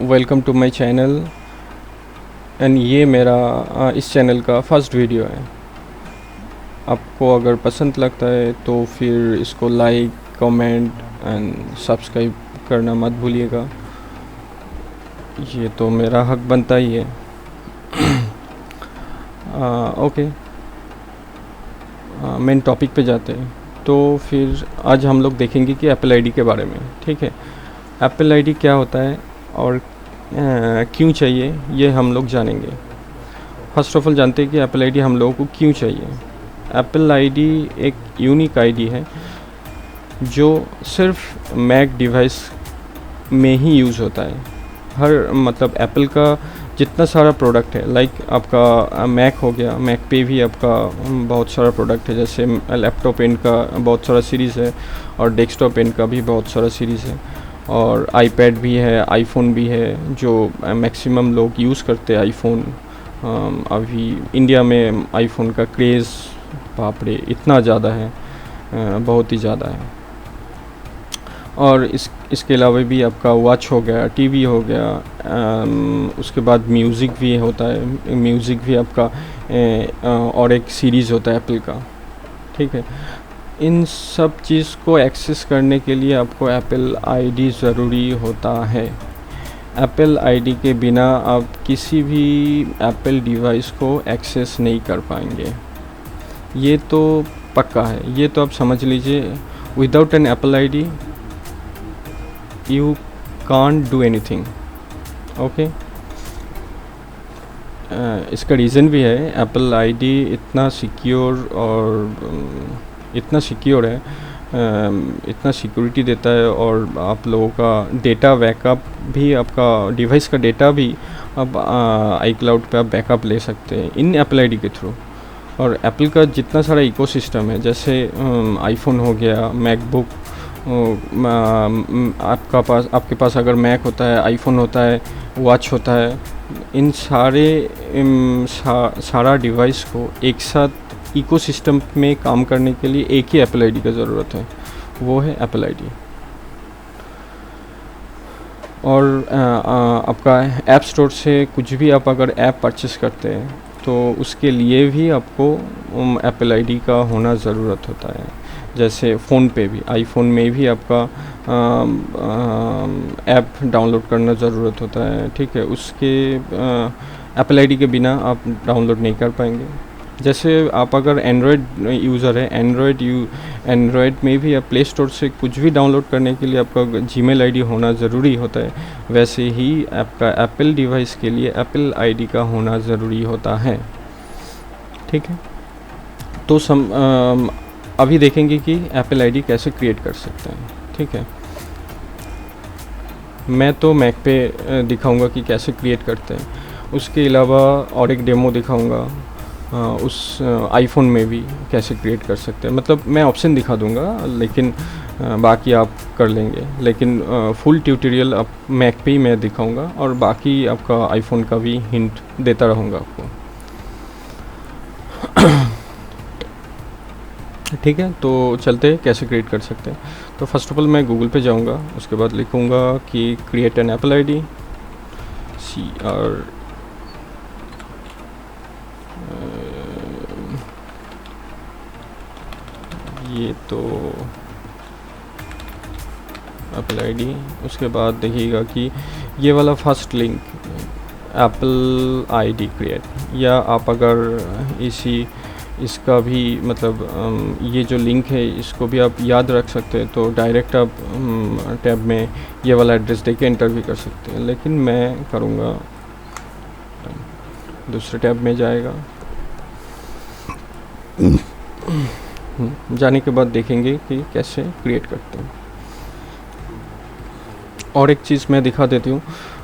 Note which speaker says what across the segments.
Speaker 1: Welcome to my channel and ये मेरा इस चैनल का फर्स्ट वीडियो है। आपको अगर पसंद लगता है तो फिर इसको लाइक, कमेंट एंड सब्सक्राइब करना मत भूलिएगा। ये तो मेरा हक बनता ही है। ओके, मेन टॉपिक पे जाते हैं। तो फिर आज हम लोग देखेंगे कि एप्पल आईडी के बारे में। ठीक है, एप्पल आईडी क्या होता है और क्यों चाहिए, ये हम लोग जानेंगे। फर्स्ट ऑफ ऑल जानते हैं कि एप्पल आईडी हम लोगों को क्यों चाहिए। एप्पल आईडी एक यूनिक आईडी है जो सिर्फ मैक डिवाइस में ही यूज़ होता है। हर मतलब एप्पल का जितना सारा प्रोडक्ट है, लाइक आपका मैक हो गया, मैक पे भी आपका बहुत सारा प्रोडक्ट है। जैसे लैपटॉप पेन का बहुत सारा सीरीज़ है और डेस्कटॉप पेन का भी बहुत सारा सीरीज़ है, और आईपैड भी है, आईफोन भी है, जो मैक्सिमम लोग यूज़ करते हैं आईफोन। अभी इंडिया में आईफोन का क्रेज़ बाप रे इतना ज़्यादा है, बहुत ही ज़्यादा है। और इसके अलावा भी आपका वॉच हो गया, टीवी हो गया, उसके बाद म्यूज़िक भी होता है। म्यूज़िक भी आपका और एक सीरीज़ होता है एप्पल का। ठीक है, इन सब चीज़ को एक्सेस करने के लिए आपको एप्पल आईडी ज़रूरी होता है। एप्पल आईडी के बिना आप किसी भी एप्पल डिवाइस को एक्सेस नहीं कर पाएंगे, ये तो पक्का है। ये तो आप समझ लीजिए, without an apple ID you can't do anything. Okay, इसका रीज़न भी है। एप्पल आईडी इतना सिक्योर है, इतना सिक्योरिटी देता है, और आप लोगों का डेटा बैकअप भी, आपका डिवाइस का डेटा भी अब iCloud पे आप बैकअप ले सकते हैं इन एप्पल आईडी के थ्रू। और एप्पल का जितना सारा इकोसिस्टम है, जैसे आईफोन हो गया, मैकबुक, आपके पास अगर मैक होता है, आईफोन होता है, वॉच होता है, इन सारा डिवाइस को एक साथ इकोसिस्टम में काम करने के लिए एक ही एप्पल आईडी का ज़रूरत है, वो है एप्पल आईडी। और आपका ऐप स्टोर से कुछ भी आप अगर ऐप परचेस करते हैं तो उसके लिए भी आपको एप्पल आईडी का होना ज़रूरत होता है। जैसे फ़ोन पे भी, आईफोन में भी आपका ऐप डाउनलोड करना ज़रूरत होता है। ठीक है, उसके एप्पल आईडी के बिना आप डाउनलोड नहीं कर पाएंगे। जैसे आप अगर एंड्रॉयड यूज़र है, एंड्रॉयड में भी आप प्ले स्टोर से कुछ भी डाउनलोड करने के लिए आपका जीमेल आईडी होना ज़रूरी होता है, वैसे ही आपका एप्पल डिवाइस के लिए एप्पल आईडी का होना ज़रूरी होता है। ठीक है, तो अभी देखेंगे कि एप्पल आईडी कैसे क्रिएट कर सकते हैं। ठीक है, मैं तो मैक पे दिखाऊंगा कि कैसे क्रिएट करते हैं। उसके अलावा और एक डेमो दिखाऊंगा उस आईफोन में भी कैसे क्रिएट कर सकते हैं। मतलब मैं ऑप्शन दिखा दूंगा, लेकिन बाकी आप कर लेंगे। लेकिन फुल ट्यूटोरियल आप मैक पे ही मैं दिखाऊंगा, और बाकी आपका आईफोन का भी हिंट देता रहूँगा आपको। ठीक है, तो चलते हैं कैसे क्रिएट कर सकते हैं। तो फर्स्ट ऑफ ऑल मैं गूगल पे जाऊंगा, उसके बाद लिखूंगा कि क्रिएट एन एप्पल आईडी, ये तो एप्पल आईडी। उसके बाद देखिएगा कि ये वाला first link Apple ID create, या आप अगर इसका भी मतलब ये जो लिंक है इसको भी आप याद रख सकते हैं, तो डायरेक्ट आप टैब में ये वाला एड्रेस देके एंटर भी कर सकते हैं। लेकिन मैं करूँगा दूसरे टैब में जाएगा। जाने के बाद देखेंगे कि कैसे क्रिएट करते हैं। और एक चीज़ मैं दिखा देती हूँ,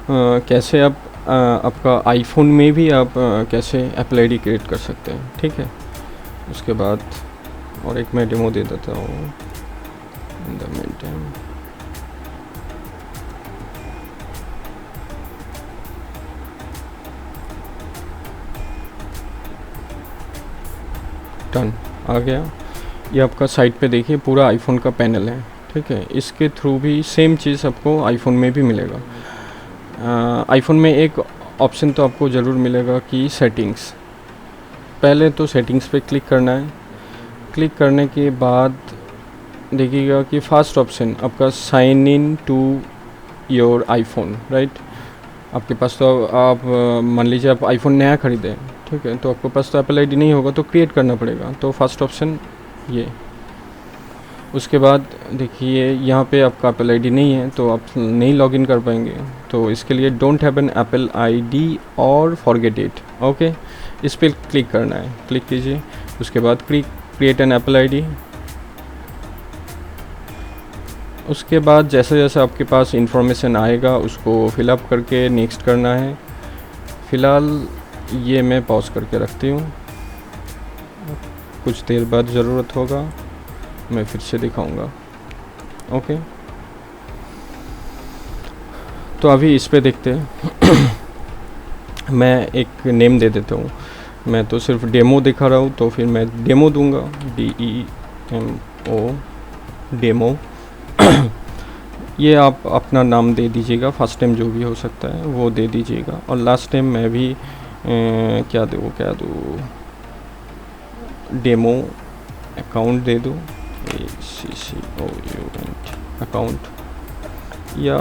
Speaker 1: कैसे आप आपका आईफोन में भी आप कैसे एप्पल आईडी क्रिएट कर सकते हैं। ठीक है, उसके बाद और एक मैं डेमो दे देता हूँ in the meantime. Done, आ गया। ये आपका साइट पे देखिए पूरा आईफोन का पैनल है। ठीक है, इसके थ्रू भी सेम चीज़ आपको आईफोन में भी मिलेगा। आईफोन में एक ऑप्शन तो आपको ज़रूर मिलेगा कि सेटिंग्स। पहले तो सेटिंग्स पे क्लिक करना है। क्लिक करने के बाद देखिएगा कि फर्स्ट ऑप्शन आपका sign in to your iPhone, right. आपके पास तो आप मान लीजिए आप आईफोन नया ख़रीदे, ठीक है, तो आपके पास तो एप्पल आईडी नहीं होगा, तो क्रिएट करना पड़ेगा। तो फर्स्ट ऑप्शन ये। उसके बाद देखिए यहाँ पे आपका एप्पल आईडी नहीं है तो आप नहीं लॉगिन कर पाएंगे। तो इसके लिए don't have an apple ID और फॉरगेट इट, ओके, इस पर क्लिक करना है। क्लिक कीजिए। उसके बाद क्रिएट एन एप्पल आईडी। उसके बाद जैसे जैसे आपके पास इंफॉर्मेशन आएगा उसको फिलअप करके नेक्स्ट करना है। फ़िलहाल ये मैं पॉज करके रखती हूँ, कुछ देर बाद ज़रूरत होगा मैं फिर से दिखाऊंगा, ओके। तो अभी इस पे देखते हैं। मैं एक नेम दे देता हूँ। मैं तो सिर्फ डेमो दिखा रहा हूँ तो फिर मैं डेमो दूंगा, DEMO, डेमो। ये आप अपना नाम दे दीजिएगा, फर्स्ट टाइम जो भी हो सकता है वो दे दीजिएगा। और लास्ट टाइम मैं भी क्या दूँ, डेमो अकाउंट दे दूँ, ACCOUNT अकाउंट, या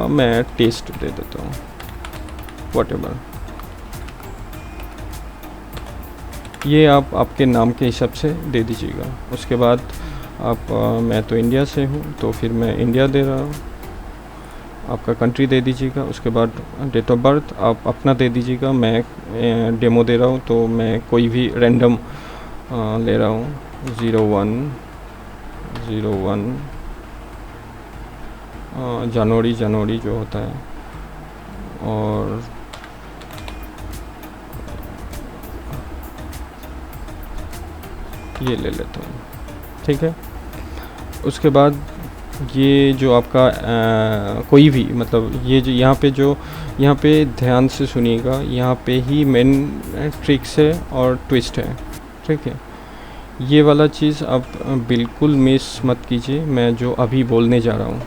Speaker 1: मैं टेस्ट दे देता हूँ, व्हाटएवर। ये आप आपके नाम के हिसाब से दे दीजिएगा। उसके बाद आप मैं तो इंडिया से हूँ तो फिर मैं इंडिया दे रहा हूँ, आपका कंट्री दे दीजिएगा। उसके बाद डेट ऑफ बर्थ आप अपना दे दीजिएगा। मैं डेमो दे रहा हूँ तो मैं कोई भी रैंडम ले रहा हूँ, 01 जनवरी जो होता है, और ये ले लेता हूँ, ठीक है। उसके बाद ये जो आपका कोई भी मतलब ये जो यहाँ पे ध्यान से सुनिएगा, यहाँ पे ही मेन ट्रिक्स है और ट्विस्ट है, ठीक है। ये वाला चीज़ आप बिल्कुल मिस मत कीजिए, मैं जो अभी बोलने जा रहा हूँ।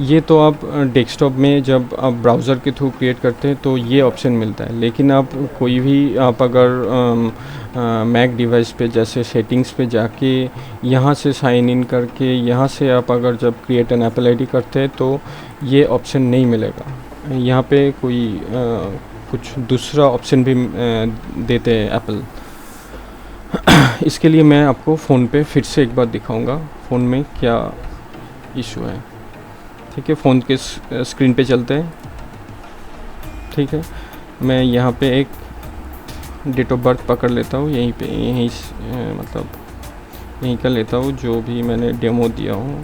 Speaker 1: ये तो आप डेस्कटॉप में जब आप ब्राउज़र के थ्रू क्रिएट करते हैं तो ये ऑप्शन मिलता है, लेकिन आप कोई भी आप अगर मैक डिवाइस पे जैसे सेटिंग्स पे जाके यहाँ से साइन इन करके यहाँ से आप अगर जब क्रिएट एन एप्पल आईडी करते हैं तो ये ऑप्शन नहीं मिलेगा। यहाँ पे कोई कुछ दूसरा ऑप्शन भी देते हैं एप्पल। इसके लिए मैं आपको फ़ोन पे फिर से एक बार दिखाऊंगा फ़ोन में क्या इशू है, ठीक है। फ़ोन के स्क्रीन पे चलते हैं, ठीक है। मैं यहाँ पे एक डेट ऑफ बर्थ पकड़ लेता हूँ, यहीं मतलब यहीं का लेता हूँ जो भी मैंने डेमो दिया हूँ।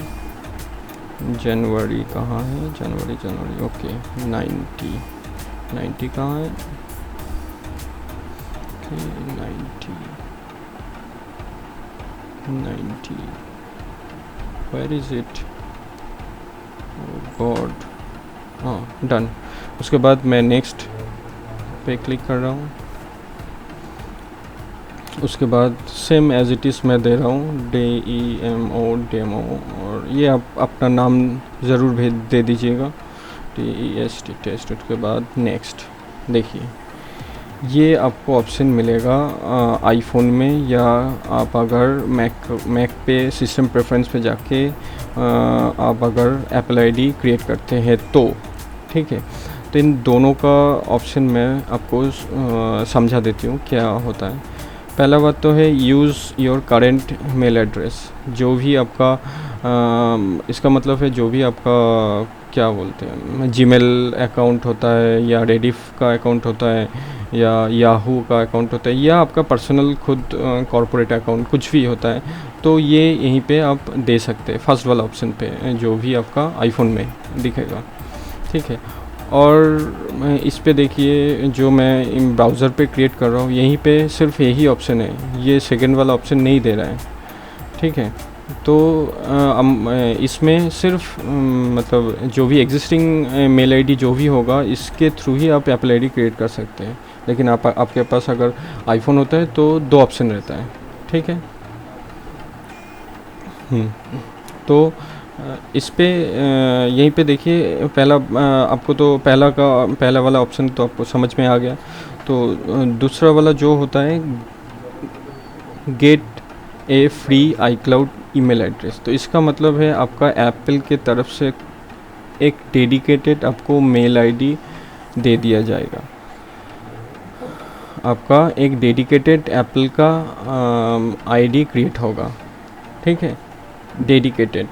Speaker 1: जनवरी कहाँ है, जनवरी ओके, 90 कहाँ है, okay 90 where is it, God, हाँ डन। उसके बाद मैं नेक्स्ट पे क्लिक कर रहा हूँ। उसके बाद सेम एज इट इज़ मैं दे रहा हूँ, डेमो, और ये आप अपना नाम ज़रूर भेज दे दीजिएगा, TEST टेस्ट। उसके बाद नेक्स्ट। देखिए ये आपको ऑप्शन मिलेगा आईफोन में, या आप अगर मैक पे सिस्टम प्रेफरेंस पे जाके आप अगर एप्पल आईडी क्रिएट करते हैं तो, ठीक है। तो इन दोनों का ऑप्शन मैं आपको समझा देती हूँ क्या होता है। पहला बात तो है use your current mail address. जो भी आपका इसका मतलब है जो भी आपका क्या बोलते हैं जीमेल अकाउंट होता है, या रेडिफ का अकाउंट होता है, या याहू का अकाउंट होता है, या आपका पर्सनल खुद कॉर्पोरेट अकाउंट कुछ भी होता है, तो ये यहीं पे आप दे सकते हैं फर्स्ट वाला ऑप्शन पे जो भी आपका आईफोन में दिखेगा, ठीक है। और इस पे देखिए जो मैं ब्राउज़र पे क्रिएट कर रहा हूँ यहीं पे सिर्फ यही ऑप्शन है, ये सेकंड वाला ऑप्शन नहीं दे रहा है, ठीक है। तो इसमें सिर्फ मतलब जो भी एग्जिस्टिंग मेल आईडी जो भी होगा इसके थ्रू ही आप एप्पल आईडी क्रिएट कर सकते हैं। लेकिन आपके पास अगर आईफोन होता है तो दो ऑप्शन रहता है, ठीक है। तो इस पे यहीं पे देखिए पहला आपको तो पहला वाला ऑप्शन तो आपको समझ में आ गया। तो दूसरा वाला जो होता है गेट ए फ्री iCloud ईमेल एड्रेस, तो इसका मतलब है आपका एप्पल के तरफ से एक डेडिकेटेड आपको मेल आईडी दे दिया जाएगा। आपका एक डेडिकेटेड एप्पल का आईडी क्रिएट होगा, ठीक है, डेडिकेटेड,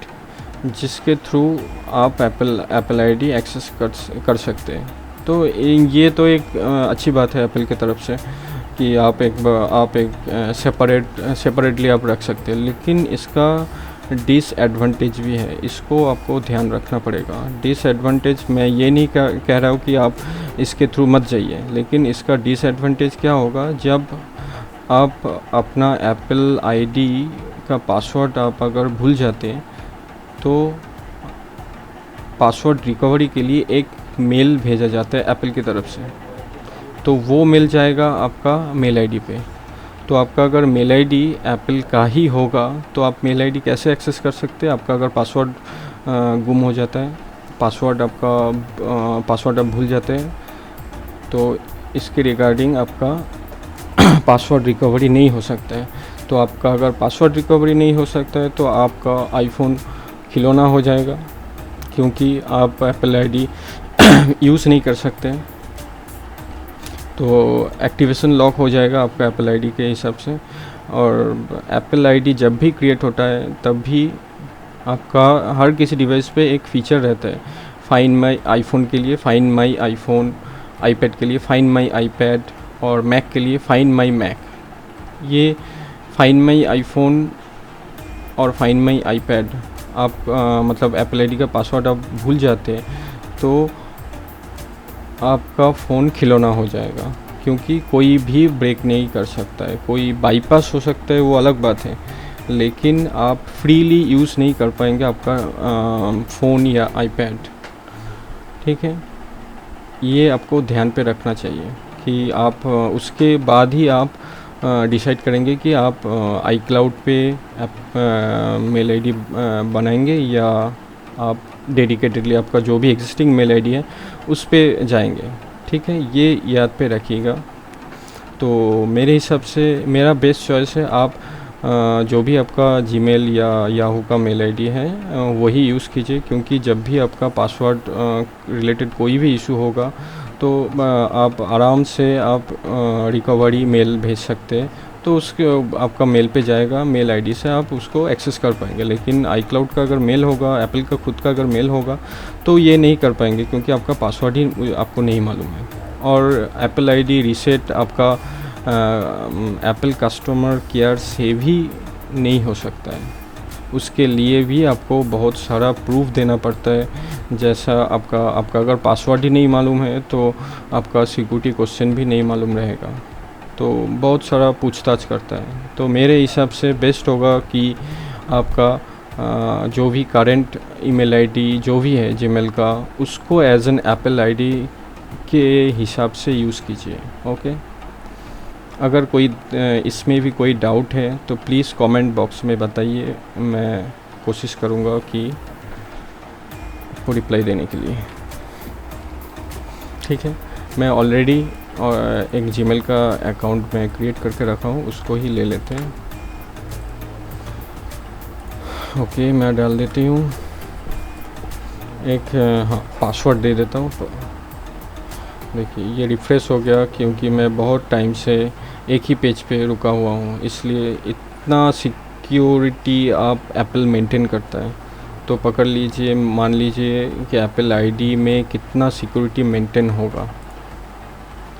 Speaker 1: जिसके थ्रू आप एप्पल आईडी एक्सेस कर सकते हैं। तो ये तो एक अच्छी बात है एप्पल की तरफ से कि आप एक सेपरेटली आप रख सकते हैं, लेकिन इसका डिसएडवांटेज भी है, इसको आपको ध्यान रखना पड़ेगा। डिसएडवांटेज मैं ये नहीं कह रहा हूँ कि आप इसके थ्रू मत जाइए, लेकिन इसका डिसएडवांटेज क्या होगा, जब आप अपना एप्पल आईडी का पासवर्ड आप अगर भूल जाते हैं तो पासवर्ड रिकवरी के लिए एक मेल भेजा जाता है एप्पल की तरफ से, तो वो मिल जाएगा आपका मेल आईडी पे। तो आपका अगर मेल आईडी एप्पल का ही होगा तो आप मेल आईडी कैसे एक्सेस कर सकते हैं? आपका अगर पासवर्ड गुम हो जाता है, पासवर्ड आप भूल जाते हैं, तो इसके रिगार्डिंग आपका पासवर्ड रिकवरी नहीं हो सकता है। तो आपका अगर पासवर्ड रिकवरी नहीं हो सकता है तो आपका आईफोन खिलौना हो जाएगा, क्योंकि आप एप्पल आईडी यूज़ नहीं कर सकते हैं। तो एक्टिवेशन लॉक हो जाएगा आपका एप्पल आईडी के हिसाब से। और एप्पल आईडी जब भी क्रिएट होता है तब भी आपका हर किसी डिवाइस पे एक फ़ीचर रहता है, फाइंड माई आईफोन के लिए फाइंड माई आईफोन, आईपैड के लिए फाइंड माई आईपैड, और मैक के लिए फाइंड माई मैक। ये फाइंड माई आईफोन और फाइंड माई आईपैड आप मतलब एप्पल आईडी का पासवर्ड आप भूल जाते हैं तो आपका फ़ोन खिलौना हो जाएगा, क्योंकि कोई भी ब्रेक नहीं कर सकता है। कोई बाईपास हो सकता है, वो अलग बात है, लेकिन आप फ्रीली यूज़ नहीं कर पाएंगे आपका फ़ोन या आईपैड, ठीक है। ये आपको ध्यान पे रखना चाहिए कि आप उसके बाद ही आप डिसाइड करेंगे कि आप iCloud पे मेल आईडी बनाएंगे या आप डेडिकेटेडली आपका जो भी एग्जिस्टिंग मेल आईडी है उस पे जाएंगे, ठीक है। ये याद पे रखिएगा। तो मेरे हिसाब से मेरा बेस्ट चॉइस है आप जो भी आपका जीमेल या याहू का मेल आईडी है वही यूज़ कीजिए, क्योंकि जब भी आपका पासवर्ड रिलेटेड कोई भी इशू होगा तो आप आराम से आप रिकवरी मेल भेज सकते हैं, तो उसके आपका मेल पे जाएगा, मेल आईडी से आप उसको एक्सेस कर पाएंगे। लेकिन iCloud का अगर मेल होगा, एप्पल का खुद का अगर मेल होगा तो ये नहीं कर पाएंगे, क्योंकि आपका पासवर्ड ही आपको नहीं मालूम है। और एप्पल आईडी रीसेट आपका एप्पल कस्टमर केयर से भी नहीं हो सकता है, उसके लिए भी आपको बहुत सारा प्रूफ देना पड़ता है। जैसा आपका अगर पासवर्ड ही नहीं मालूम है तो आपका सिक्योरिटी क्वेश्चन भी नहीं मालूम रहेगा, तो बहुत सारा पूछताछ करता है। तो मेरे हिसाब से बेस्ट होगा कि आपका जो भी करंट ईमेल आईडी जो भी है जीमेल का, उसको एज एन एप्पल आईडी के हिसाब से यूज़ कीजिए, ओके। अगर कोई इसमें भी कोई डाउट है तो प्लीज़ कमेंट बॉक्स में बताइए, मैं कोशिश करूँगा कि आपको रिप्लाई देने के लिए, ठीक है। मैं ऑलरेडी एक जीमेल का अकाउंट मैं क्रिएट करके रखा हूँ, उसको ही ले लेते हैं। ओके, मैं डाल देती हूँ एक पासवर्ड दे देता हूँ। देखिए ये रिफ़्रेश हो गया, क्योंकि मैं बहुत टाइम से एक ही पेज पे रुका हुआ हूँ, इसलिए इतना सिक्योरिटी आप एप्पल मेंटेन करता है। तो पकड़ लीजिए, मान लीजिए कि एप्पल आईडी में कितना सिक्योरिटी मेंटेन होगा,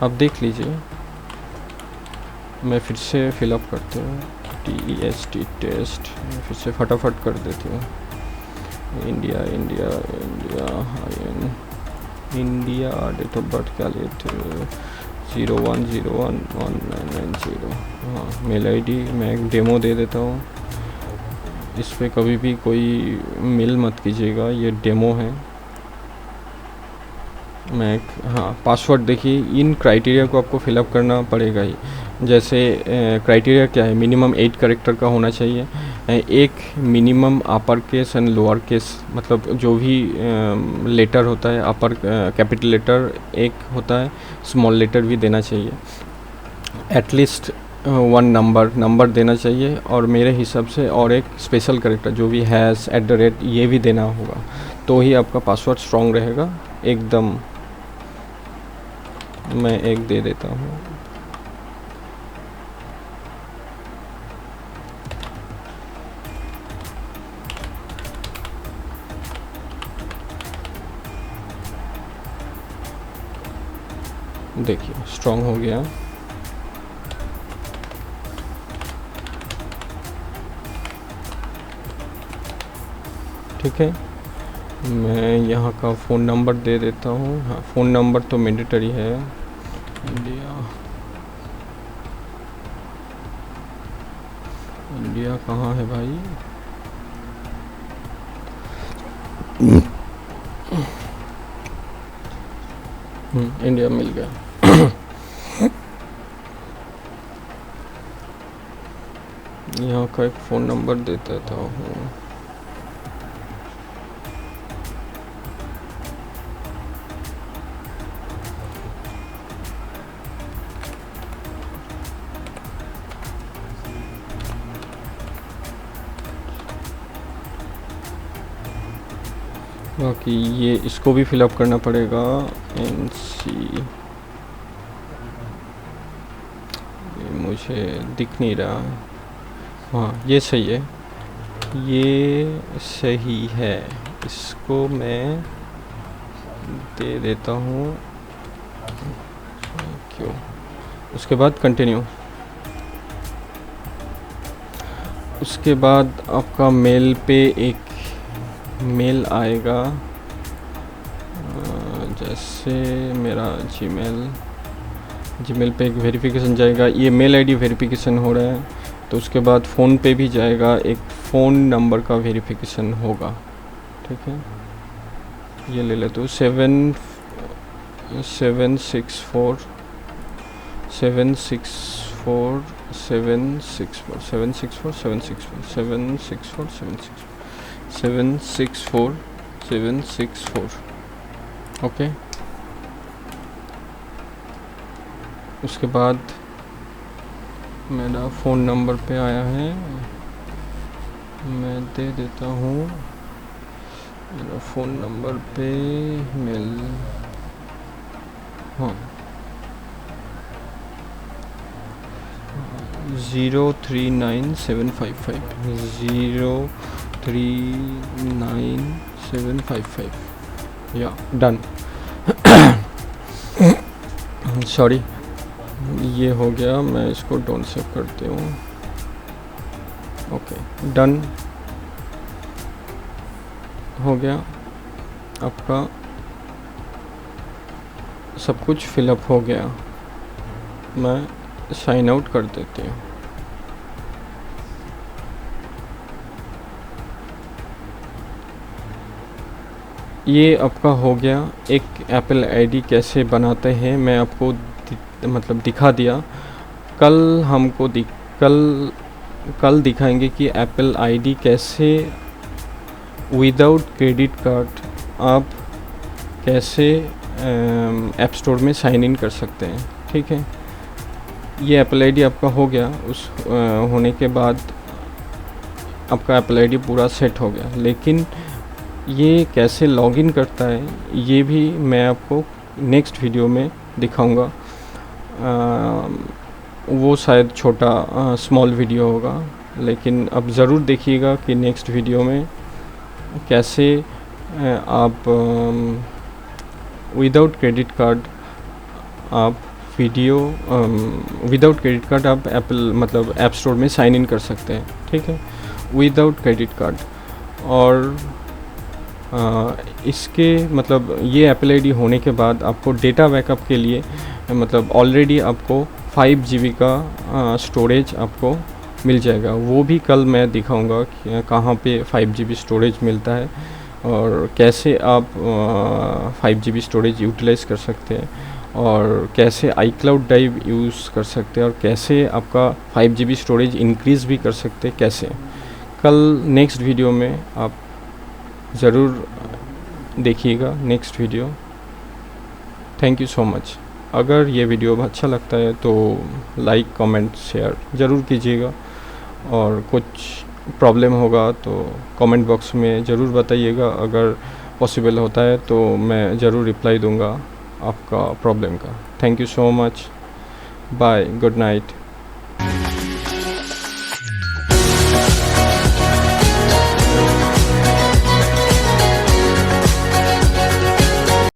Speaker 1: आप देख लीजिए। मैं फिर से फिलअप करता हूँ, TEST टेस्ट, फिर से फटाफट कर देती हूँ। इंडिया डेट ऑफ बर्थ क्या लिए थे, 01011990। हाँ, मेल आईडी मैं एक डेमो दे देता हूँ, इस पर कभी भी कोई मेल मत कीजिएगा, ये डेमो है। मैं पासवर्ड देखिए, इन क्राइटेरिया को आपको फिलअप करना पड़ेगा ही। जैसे क्राइटेरिया क्या है, मिनिमम 8 कैरेक्टर का होना चाहिए, एक minimum upper case and lower case, मतलब जो भी लेटर होता है, अपर कैपिटल लेटर एक होता है, स्मॉल लेटर भी देना चाहिए। एटलीस्ट वन नंबर देना चाहिए, और मेरे हिसाब से और एक स्पेशल कैरेक्टर जो भी हैश @ ये भी देना होगा, तो ही आपका पासवर्ड स्ट्रॉन्ग रहेगा एकदम। मैं एक दे देता हूँ। देखिए स्ट्रॉन्ग हो गया। ठीक है, मैं यहाँ का फ़ोन नंबर दे देता हूँ। हाँ, फ़ोन नंबर तो मैंडेटरी है। इंडिया कहाँ है भाई? इंडिया मिल गया। यहाँ का एक फ़ोन नंबर दे देता हूँ। बाकी ये इसको भी फिलअप करना पड़ेगा। NC मुझे दिख नहीं रहा। हाँ ये सही है, ये सही है। इसको मैं दे देता हूँ। क्यों? उसके बाद कंटिन्यू। उसके बाद आपका मेल पे एक मेल आएगा, जैसे मेरा जीमेल पे एक वेरिफिकेशन जाएगा। ये मेल आईडी वेरिफिकेशन हो रहा है, तो उसके बाद फ़ोन पे भी जाएगा, एक फ़ोन नंबर का वेरिफिकेशन होगा। ठीक है, ये ले लेते हो 764 764। ओके, उसके बाद मेरा फ़ोन नंबर पे आया है, मैं दे देता हूँ। मेरा फ़ोन नंबर पे मेल, हाँ 039755 या डन। सॉरी, ये हो गया। मैं इसको डोंट सेव करती हूँ। ओके डन हो गया। आपका सब कुछ फिलअप हो गया। मैं साइन आउट कर देती हूँ। ये आपका हो गया। एक एप्पल आईडी कैसे बनाते हैं मैं आपको मतलब दिखा दिया। कल हमको कल दिखाएंगे कि एप्पल आईडी कैसे विदाउट क्रेडिट कार्ड आप कैसे ऐप स्टोर में साइन इन कर सकते हैं। ठीक है, ये एप्पल आईडी आपका हो गया। उस होने के बाद आपका एप्पल आईडी पूरा सेट हो गया, लेकिन ये कैसे लॉगिन करता है ये भी मैं आपको नेक्स्ट वीडियो में दिखाऊंगा। वो शायद छोटा स्मॉल वीडियो होगा, लेकिन अब ज़रूर देखिएगा कि नेक्स्ट वीडियो में कैसे आप विदाउट क्रेडिट कार्ड आप विदाउट क्रेडिट कार्ड आप एप्पल मतलब ऐप स्टोर में साइन इन कर सकते हैं। ठीक है, विदाउट क्रेडिट कार्ड। और इसके मतलब ये एप्पल आईडी होने के बाद आपको डेटा बैकअप के लिए मतलब ऑलरेडी आपको 5 GB का स्टोरेज आपको मिल जाएगा। वो भी कल मैं दिखाऊंगा कि कहाँ पे 5 GB स्टोरेज मिलता है और कैसे आप 5 GB स्टोरेज यूटिलाइज़ कर सकते हैं, और कैसे iCloud ड्राइव यूज़ कर सकते हैं, और कैसे आपका 5 GB स्टोरेज इंक्रीज़ भी कर सकते हैं, कैसे कल नेक्स्ट वीडियो में आप ज़रूर देखिएगा next video. Thank you so much. अगर ये वीडियो अच्छा लगता है तो लाइक कमेंट शेयर ज़रूर कीजिएगा, और कुछ प्रॉब्लम होगा तो कमेंट बॉक्स में ज़रूर बताइएगा। अगर पॉसिबल होता है तो मैं ज़रूर रिप्लाई दूंगा आपका प्रॉब्लम का। Thank you so much. Bye, good night.